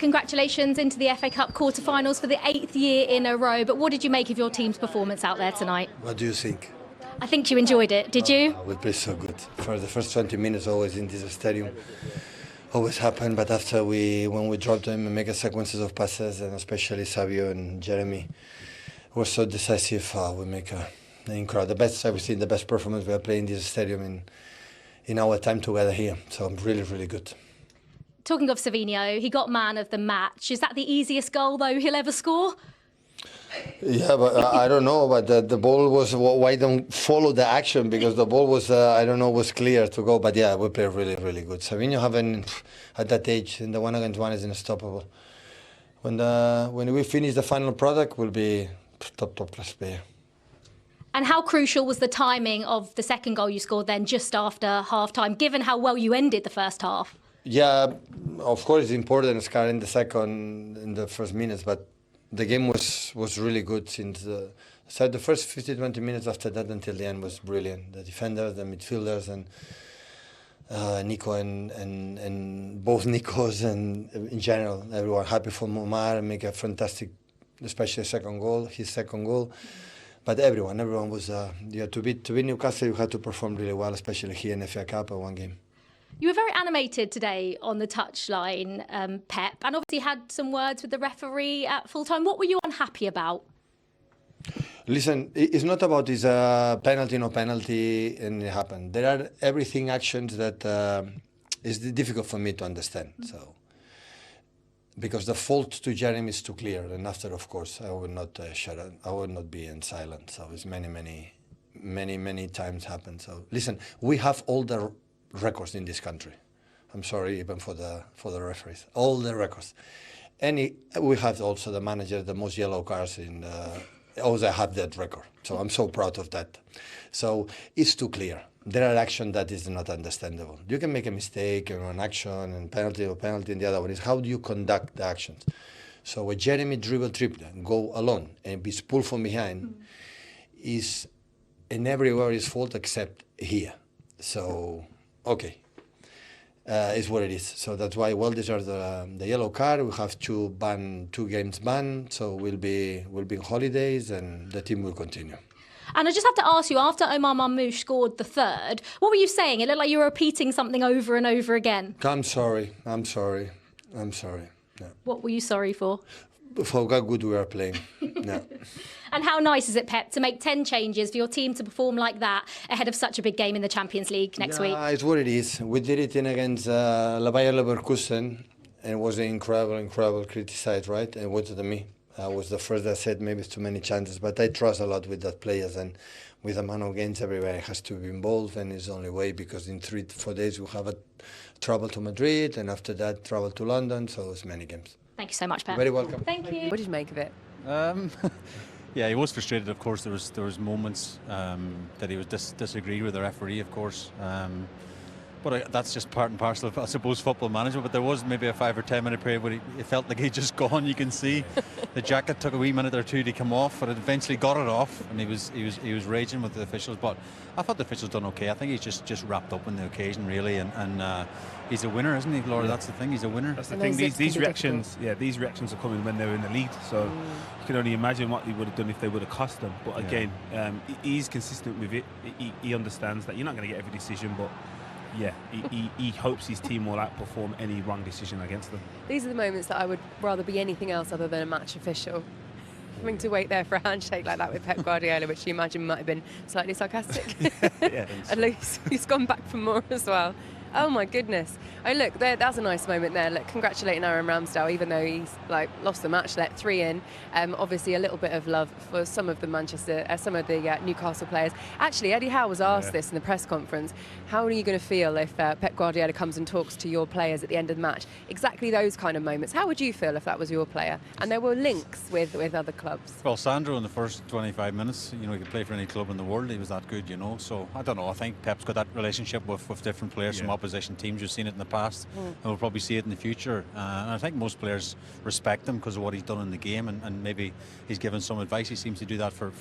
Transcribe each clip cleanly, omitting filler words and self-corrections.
congratulations into the FA Cup quarter-finals for the 8th year in a row. But what did you make of your team's performance out there tonight? What do you think? I think you enjoyed it. Did you? We played so good. For the first 20 minutes, always in this stadium, always happen. But after when we dropped them and make a sequences of passes, and especially Savio and Jeremy were so decisive, we make an incredible, the best I've seen, the best performance we are playing in this stadium in our time together here. So I'm really, really good. Talking of Savinho, he got man of the match. Is that the easiest goal, though, he'll ever score? Yeah, but I don't know. But the ball was, why don't follow the action? Because the ball was, I don't know, was clear to go. But yeah, we play really, really good. Savinho at that age, in the 1-against-1 is unstoppable. When we finish the final product, we'll be top class player. And how crucial was the timing of the second goal you scored then, just after half-time, given how well you ended the first half? Yeah, of course it's important scoring in the first minutes, but the game was really good since the first 15-20 minutes after that until the end was brilliant. The defenders, the midfielders, and Nico and both Nicos, and in general everyone happy for Momar and make a fantastic, especially his second goal. But everyone was to beat Newcastle, you had to perform really well, especially here in the FA Cup at one game. You were very animated today on the touchline, Pep, and obviously had some words with the referee at full time. What were you unhappy about? Listen, it's not about this penalty, no penalty, and it happened. There are everything actions that is difficult for me to understand. So, because the fault to Jeremy is too clear, and after, of course, I would not shut up. I would not be in silent. So it's many times happened. So listen, we have all the records in this country. I'm sorry, even for the referees, all the records. We have also the manager, the most yellow cards also have that record. So I'm so proud of that. So it's too clear. There are actions that is not understandable. You can make a mistake or an action and penalty, and the other one is how do you conduct the actions. So when Jeremy dribble triple, go alone and be pulled from behind is in everywhere his fault except here. So okay, is what it is. So that's why well deserves the yellow card. We have 2 games banned. So we'll be in holidays and the team will continue. And I just have to ask you, after Omar Marmoush scored the third, what were you saying? It looked like you were repeating something over and over again. I'm sorry. Yeah. What were you sorry for? For how good we are playing. Yeah. And how nice is it, Pep, to make 10 changes for your team to perform like that ahead of such a big game in the Champions League next week? It's what it is. We did it against Bayer Leverkusen, and it was incredible criticized, right? And what to me? I was the first that said maybe it's too many chances, but I trust a lot with that players, and with a man of games everywhere has to be involved, and it's the only way, because in 3-4 days we have a travel to Madrid, and after that travel to London, so it's many games. Thank you so much, Pep. You're very welcome. Thank you. What did you make of it? Yeah, he was frustrated. Of course, there was moments that he was disagreed with the referee, of course. But that's just part and parcel of, I suppose, football management. But there was maybe a 5 or 10 minute period where it felt like he'd just gone. You can see the jacket took a wee minute or two to come off, but it eventually got it off, and he was raging with the officials. But I thought the officials done okay. I think he's just wrapped up in the occasion, really, and he's a winner, isn't he, Laura? Yeah. That's the thing. He's a winner. That's the thing. These reactions, these reactions are coming when they're in the lead. So you can only imagine what he would have done if they would have cost them. But again, he's consistent with it. He understands that you're not going to get every decision, but. Yeah, he hopes his team will outperform any wrong decision against them. These are the moments that I would rather be anything else other than a match official. Having to wait there for a handshake like that with Pep Guardiola, which you imagine might have been slightly sarcastic. Yeah. At least he's gone back for more as well. Oh my goodness. Oh look, that's a nice moment there. Look, congratulating Aaron Ramsdale, even though he's lost the match, let 3 in. Obviously a little bit of love for some of the Newcastle players. Actually, Eddie Howe was asked this in the press conference. How are you going to feel if Pep Guardiola comes and talks to your players at the end of the match? Exactly those kind of moments. How would you feel if that was your player? And there were links with other clubs. Well, Sandro in the first 25 minutes, he could play for any club in the world. He was that good, So I don't know. I think Pep's got that relationship with different players from opposite opposition teams. We've seen it in the past, and we'll probably see it in the future. And I think most players respect him because of what he's done in the game, and maybe he's given some advice. He seems to do that for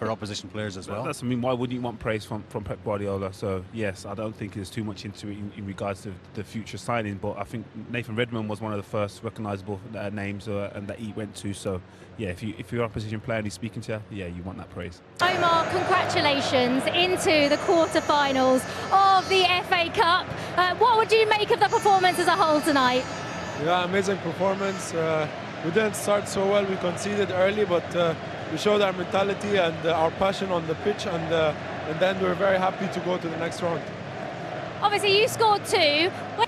opposition players as well. That's, I mean, why wouldn't you want praise from Pep Guardiola? So yes, I don't think there's too much into it in regards to the future signing, but I think Nathan Redmond was one of the first recognisable names and that he went to. So yeah, if you're an opposition player and he's speaking to you, yeah, you want that praise. Omar, congratulations into the quarter-finals of the FA Cup. What would you make of the performance as a whole tonight? Yeah, amazing performance. We didn't start so well, we conceded early, but we showed our mentality and our passion on the pitch, and then we're very happy to go to the next round. Obviously, you scored 2. When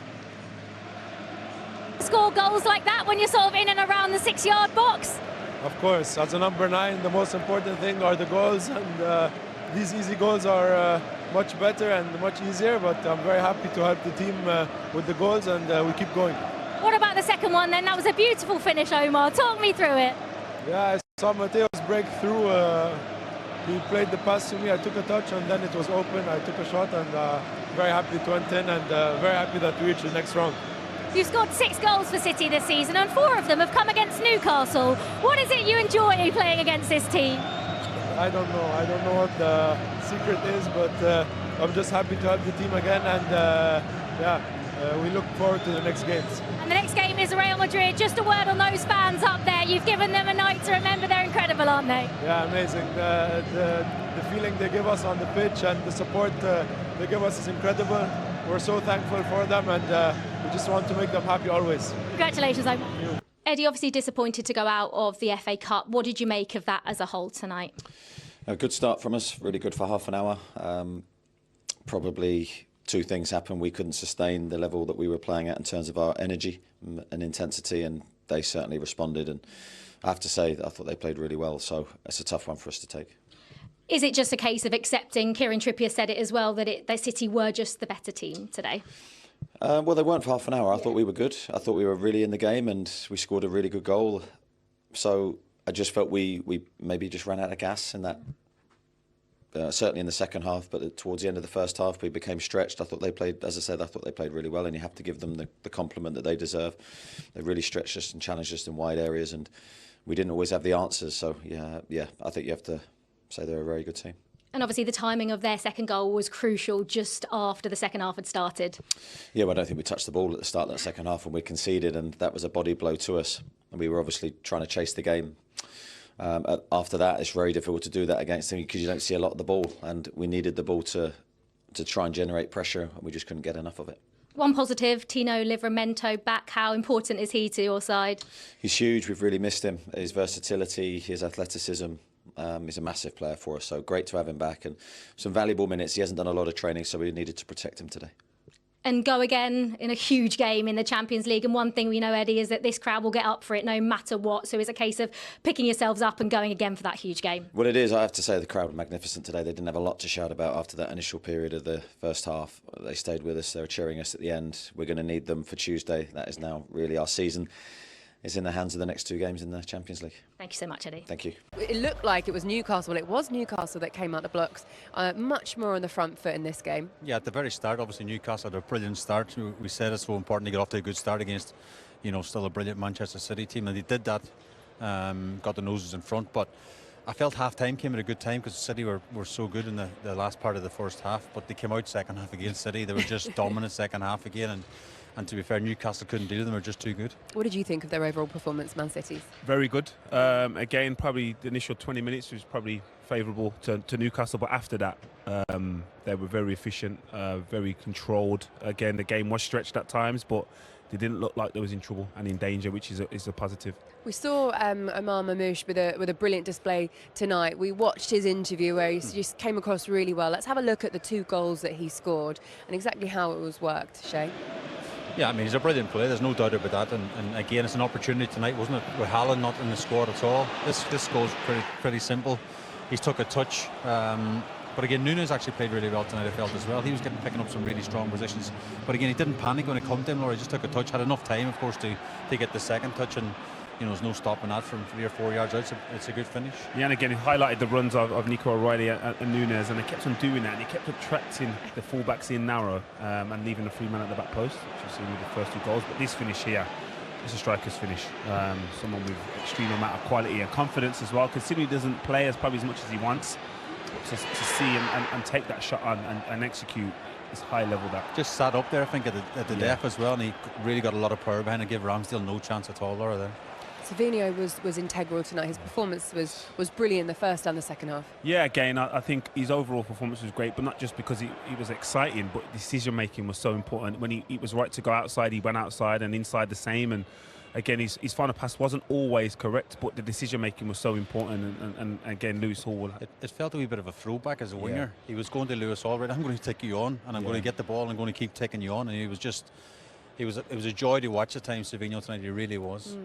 you score goals like that when you're sort of in and around the 6-yard box? Of course, as a number 9, the most important thing are the goals, and these easy goals are much better and much easier, but I'm very happy to help the team with the goals, and we keep going. What about the second one then? That was a beautiful finish, Omar. Talk me through it. Yeah, I saw Mateo's break through. He played the pass to me, I took a touch, and then it was open. I took a shot, and very happy it went in, and very happy that we reached the next round. You've scored 6 goals for City this season, and 4 of them have come against Newcastle. What is it you enjoy playing against this team? I don't know. I don't know what the secret is, but I'm just happy to help the team again, and we look forward to the next games. And the next game is Real Madrid. Just a word on those fans up there. You've given them a night to remember. They're incredible, aren't they? Yeah, amazing. The feeling they give us on the pitch and the support they give us is incredible. We're so thankful for them, and we just want to make them happy always. Congratulations, Omar. Eddie, obviously disappointed to go out of the FA Cup. What did you make of that as a whole tonight? A good start from us, really good for half an hour. Probably 2 things happened. We couldn't sustain the level that we were playing at in terms of our energy and intensity, and they certainly responded. And I have to say, I thought they played really well, so it's a tough one for us to take. Is it just a case of accepting, Kieran Trippier said it as well, that City were just the better team today? Well, they weren't for half an hour. I thought we were good. I thought we were really in the game, and we scored a really good goal. So I just felt we maybe just ran out of gas in that. Certainly in the second half, but towards the end of the first half, we became stretched. I thought they played, as I said, I thought they played really well, and you have to give them the compliment that they deserve. They really stretched us and challenged us in wide areas, and we didn't always have the answers. So yeah, I think you have to say they're a very good team. And obviously the timing of their second goal was crucial just after the second half had started. Yeah, well, I don't think we touched the ball at the start of that second half, and we conceded, and that was a body blow to us. And we were obviously trying to chase the game. After that, it's very difficult to do that against them because you don't see a lot of the ball, and we needed the ball to try and generate pressure, and we just couldn't get enough of it. One positive, Tino Livramento back. How important is he to your side? He's huge. We've really missed him. His versatility, his athleticism. He's a massive player for us, so great to have him back, and some valuable minutes. He hasn't done a lot of training, so we needed to protect him today. And go again in a huge game in the Champions League. And one thing we know, Eddie, is that this crowd will get up for it no matter what. So it's a case of picking yourselves up and going again for that huge game. Well, it is. I have to say the crowd were magnificent today. They didn't have a lot to shout about after that initial period of the first half. They stayed with us. They were cheering us at the end. We're going to need them for Tuesday. That is now really our season. Is in the hands of the next 2 games in the Champions League. Thank you so much, Eddie. Thank you. It looked like it was Newcastle. Well, it was Newcastle that came out the blocks much more on the front foot in this game. Yeah, at the very start, obviously Newcastle had a brilliant start. We said it's so important to get off to a good start against, still a brilliant Manchester City team, and they did that. Got the noses in front, but I felt half-time came at a good time because City were so good in the last part of the first half, but they came out second half against City. They were just dominant second half again, and to be fair, Newcastle couldn't deal with them. They were just too good. What did you think of their overall performance, Man City's? Very good. Again, probably the initial 20 minutes was probably favourable to Newcastle, but after that, they were very efficient, very controlled. Again, the game was stretched at times, but they didn't look like they was in trouble and in danger, which is a positive. We saw Omar Marmoush with a brilliant display tonight. We watched his interview where he just came across really well. Let's have a look at the 2 goals that he scored and exactly how it was worked, Shay. Yeah, I mean, he's a brilliant player, there's no doubt about that, and again, it's an opportunity tonight, wasn't it, with Haaland not in the squad at all. This goal's pretty simple. He's took a touch, but again, Nunes actually played really well tonight, I felt, as well. He was picking up some really strong positions, but again, he didn't panic when it came to him, or he just took a touch, had enough time, of course, to get the second touch, and you know, there's no stopping that from 3 or 4 yards out. It's a good finish. Yeah, and again, he highlighted the runs of Nico O'Reilly and Nunes, and they kept on doing that, and he kept attracting the fullbacks in narrow and leaving the free man at the back post, which you've seen with the first 2 goals. But this finish here, it's a striker's finish. Someone with extreme amount of quality and confidence as well, considering he doesn't play probably as much as he wants. But to see and take that shot on and execute this high level that just sat up there, I think, at the depth as well, and he really got a lot of power behind and gave Ramsdale no chance at all there. Savinho was integral tonight. His performance was brilliant the first and the second half. Yeah, again, I think his overall performance was great, but not just because he was exciting, but decision making was so important. When he was right to go outside, he went outside, and inside the same. And again, his final pass wasn't always correct, but the decision making was so important. And again, Lewis Hall. It felt a wee bit of a throwback as a winger. He was going to Lewis Hall, right? I'm going to take you on, and I'm going to get the ball, and I'm going to keep taking you on. And he was just. It was a joy to watch at times, Savinho tonight. He really was.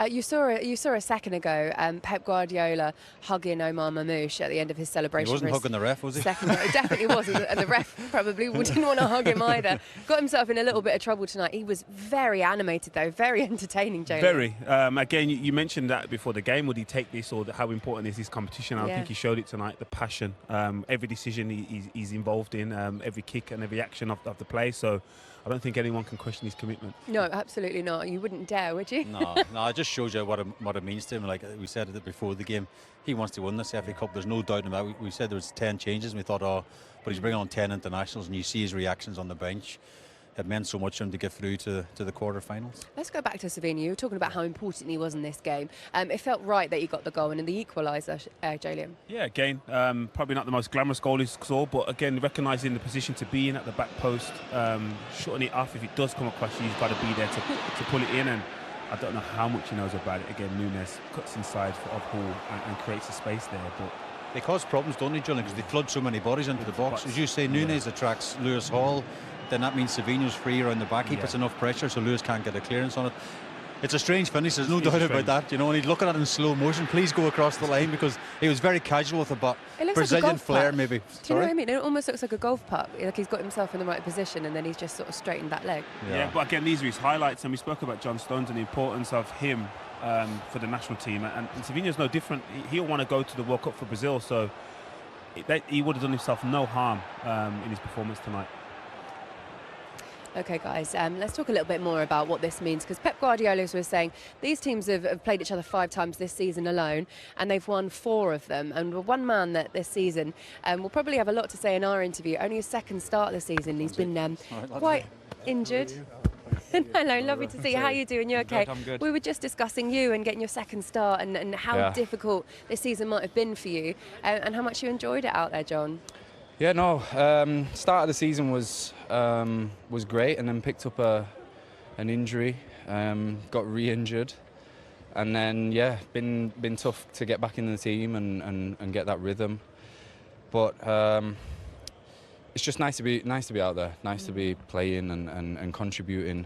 You saw a second ago Pep Guardiola hugging Omar Marmoush at the end of his celebration. He wasn't hugging the ref, was he? He definitely wasn't, and the ref probably didn't want to hug him either. Got himself in a little bit of trouble tonight. He was very animated though, very entertaining, Jalen. Very. Again, you mentioned that before the game. Would he take this, or how important is this competition? I think he showed it tonight. The passion, every decision he's involved in, every kick and every action of the play. So I don't think anyone can question his commitment. No, absolutely not. You wouldn't dare, would you? No, it just shows you what it means to him. Like we said it before the game, he wants to win this FA Cup. There's no doubt about it. We said there was 10 changes, and we thought, but he's bringing on 10 internationals, and you see his reactions on the bench. It meant so much for him to get through to the quarter-finals. Let's go back to Savinho. You were talking about how important he was in this game. It felt right that he got the goal and in the equaliser, Jolien. Yeah, again, probably not the most glamorous goal he scored, but again, recognising the position to be in at the back post, shutting it off if it does come across you, he's got to be there to pull it in. And I don't know how much he knows about it. Again, Nunes cuts inside of Hall and creates a space there. But they cause problems, don't they, Julian? Because they flood so many bodies into the box. As you say, Nunes attracts Lewis Hall. Then that means Savinho's free around the back. He puts enough pressure so Lewis can't get a clearance on it. It's a strange finish, there's no doubt about that. You know, and he's looking at it in slow motion. Please go across the line, because he was very casual with it, but Brazilian flair maybe. Do you know what I mean? It almost looks like a golf putt. Like he's got himself in the right position and then he's just sort of straightened that leg. Yeah, but again, these are his highlights, and we spoke about John Stones and the importance of him for the national team. And Savinho's no different. He'll want to go to the World Cup for Brazil, so he would have done himself no harm in his performance tonight. Okay, guys, let's talk a little bit more about what this means, because Pep Guardiola was saying these teams have played each other 5 times this season alone, and they've won 4 of them. And one man that this season will probably have a lot to say in our interview. Only his second start of the season. He's been quite injured. Hello, lovely to see you. How are you doing? You okay? I'm good. We were just discussing you and getting your second start and how difficult this season might have been for you, and how much you enjoyed it out there, John. Yeah, no. Start of the season was great, and then picked up an injury, got re-injured, and then been tough to get back in the team and get that rhythm. But it's just nice to be out there, nice to be playing and contributing,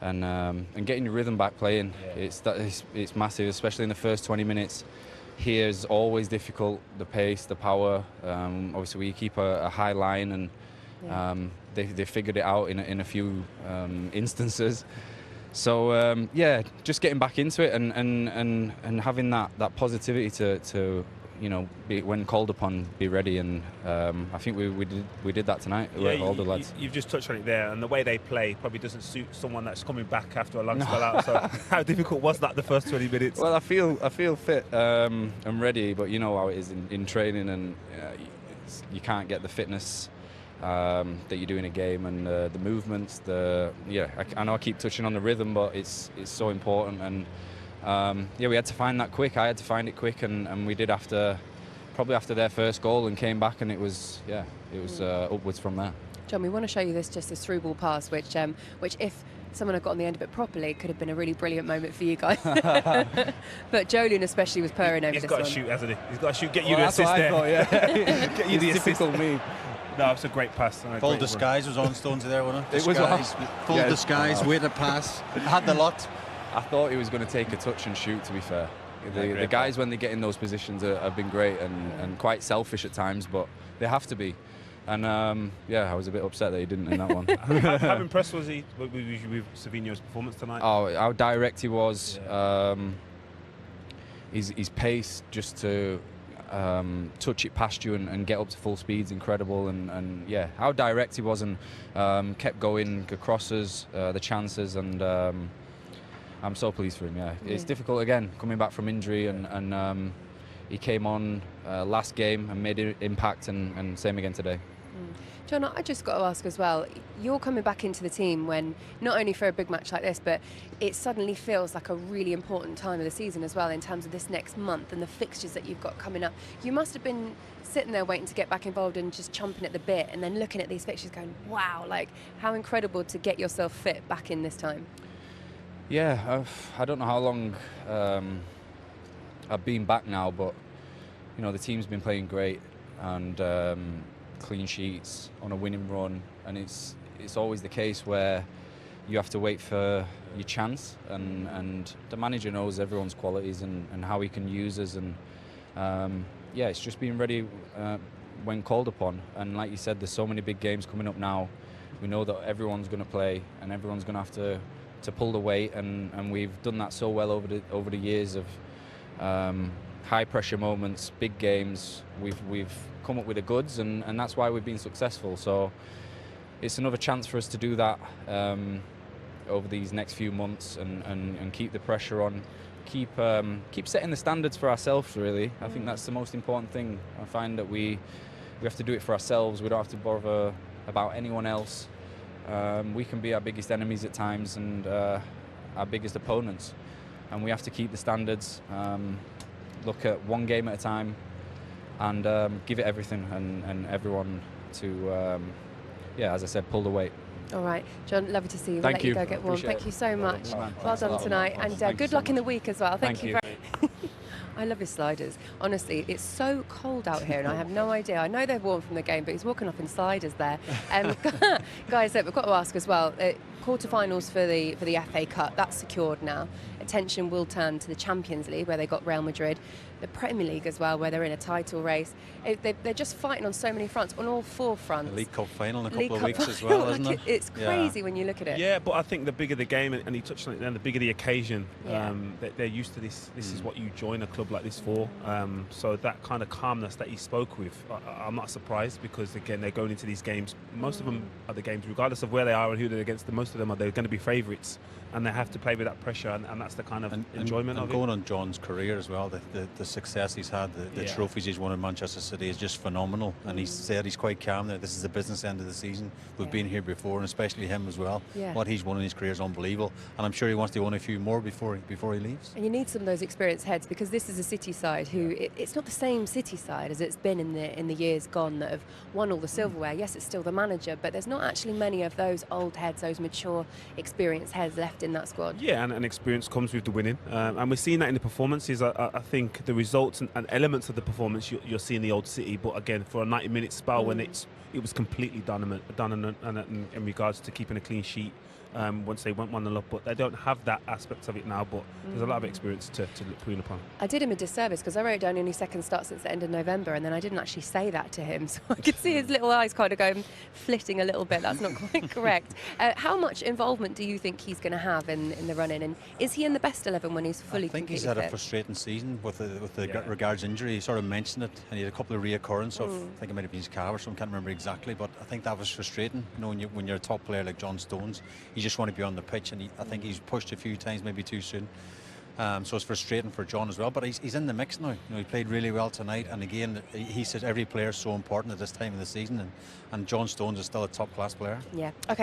and getting your rhythm back playing. It's massive, especially in the first 20 minutes. Here is always difficult, the pace, the power. Obviously, we keep a high line, and they figured it out in a few instances. So just getting back into it and having that positivity to when called upon, be ready. And I think we did that tonight. All the lads. You've just touched on it there, and the way they play probably doesn't suit someone that's coming back after a long spell out. So how difficult was that the first 20 minutes? Well, I feel fit. I'm ready, but you know how it is in training, and you can't get the fitness that you do in a game, and the movements. I know I keep touching on the rhythm, but it's so important. And we had to find that quick. I had to find it quick, and we did probably after their first goal, and came back, and it was upwards from there. John, we want to show you this through ball pass, which if someone had got on the end of it properly, could have been a really brilliant moment for you guys. But Jolien especially was purring over this one. He's got to shoot, hasn't he? He's got to shoot, get you the assist there. Get you the assist. Typical me. No, it's a great pass. Full disguise was on Stones there, wasn't it? It was full disguise, way to pass. Had the lot. I thought he was going to take a touch and shoot, to be fair. The guys, when they get in those positions, have been great and quite selfish at times, but they have to be. And I was a bit upset that he didn't in that one. How impressed was he with Savinho's performance tonight? Oh, how direct he was. his pace just to touch it past you and get up to full speed is incredible. And yeah, how direct he was and kept going, the crosses, the chances, and I'm so pleased for him. Yeah, it's difficult again coming back from injury, and he came on last game and made an impact, and same again today. John, I just got to ask as well, you're coming back into the team when, not only for a big match like this, but it suddenly feels like a really important time of the season as well in terms of this next month and the fixtures that you've got coming up. You must have been sitting there waiting to get back involved and just chomping at the bit, and then looking at these fixtures going, wow, like how incredible to get yourself fit back in this time. Yeah, I don't know how long I've been back now, but you know, the team's been playing great, and clean sheets on a winning run, and it's always the case where you have to wait for your chance, and the manager knows everyone's qualities and how he can use us, and yeah, it's just being ready when called upon. And like you said, there's so many big games coming up now. We know that everyone's going to play and everyone's going to have to pull the weight, and we've done that so well over the years of high pressure moments, big games. We've come up with the goods, and that's why we've been successful. So it's another chance for us to do that over these next few months, and keep the pressure on, keep setting the standards for ourselves, really. I think that's the most important thing. I find that we have to do it for ourselves. We don't have to bother about anyone else. We can be our biggest enemies at times, and our biggest opponents, and we have to keep the standards, look at one game at a time, and give it everything, and everyone to, yeah, as I said, pull the weight. All right, John, lovely to see you. Thank you. We'll let you go get warm. Thank you so much. Well done tonight, and good luck in the week as well. Thank you very much. I love his sliders. Honestly, it's so cold out here, and I have no idea. I know they're warm from the game, but he's walking off in sliders there. Guys, we've got to ask as well. Quarterfinals for the FA Cup, that's secured now. Attention will turn to the Champions League, where they got Real Madrid. The Premier League as well, where they're in a title race. They're just fighting on so many fronts, on all four fronts. The League Cup final in a couple of weeks as well, isn't it? It's crazy when you look at it. Yeah, but I think the bigger the game, and he touched on it then, the bigger the occasion, they're used to this. This is what you join a club like this for. So that kind of calmness that he spoke with, I'm not surprised, because again, they're going into these games. Most of them are the games, regardless of where they are and who they're against. Most of them they're going to be favourites, and they have to play with that pressure, and that's the kind of enjoyment of it. Going on John's career as well, the success he's had, the trophies he's won in Manchester City is just phenomenal. And he said he's quite calm there. This is the business end of the season. We've been here before, and especially him as well. What he's won in his career is unbelievable, and I'm sure he wants to win a few more before he leaves. And you need some of those experienced heads, because this is a City side who it's not the same City side as it's been in the years gone that have won all the silverware. Yes, it's still the manager, but there's not actually many of those old heads, those mature, experienced heads left in that squad. Yeah, and experience comes with the winning, and we're seeing that in the performances. I think the results and elements of the performance you're seeing the old City, but again, for a 90-minute spell when it was completely done in regards to keeping a clean sheet. Once they went 1-0 up, but they don't have that aspect of it now, but there's a lot of experience to look clean upon. I did him a disservice, because I wrote down only second start since the end of November, and then I didn't actually say that to him, so I could see his little eyes kind of going flitting a little bit. That's not quite correct. How much involvement do you think he's going to have in the run-in, and is he in the best 11 when he's fully completely fit? I think he's had a frustrating season with the regards injury. He sort of mentioned it, and he had a couple of reoccurrence of, I think it might have been his calf or something, can't remember exactly, but I think that was frustrating. You know, when you're a top player like John Stones, you just want to be on the pitch, and I think he's pushed a few times, maybe too soon. So it's frustrating for John as well, but he's in the mix now. You know, he played really well tonight, and again, he says every player is so important at this time of the season, and John Stones is still a top-class player. Yeah. Okay.